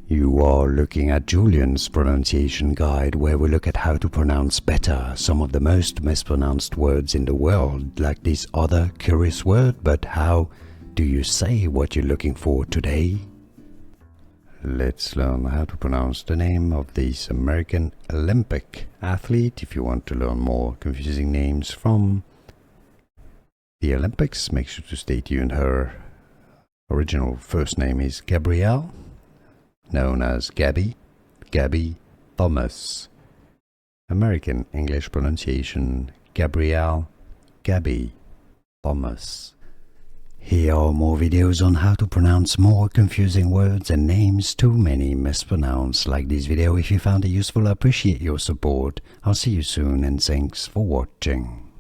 You are looking at Julian's pronunciation guide, where we look at how to pronounce better some of the most mispronounced words in the world, like this other curious word. But how do you say what you're looking for today? Let's learn how to pronounce the name of this American Olympic athlete. If you want to learn more confusing names from the Olympics, make sure to stay tuned. Her original first name is Gabrielle, known as Gabby Thomas. American English pronunciation, Gabrielle Gabby Thomas. Here are more videos on how to pronounce more confusing words and names too many mispronounced. Like this video if you found it useful. I appreciate your support. I'll see you soon and thanks for watching.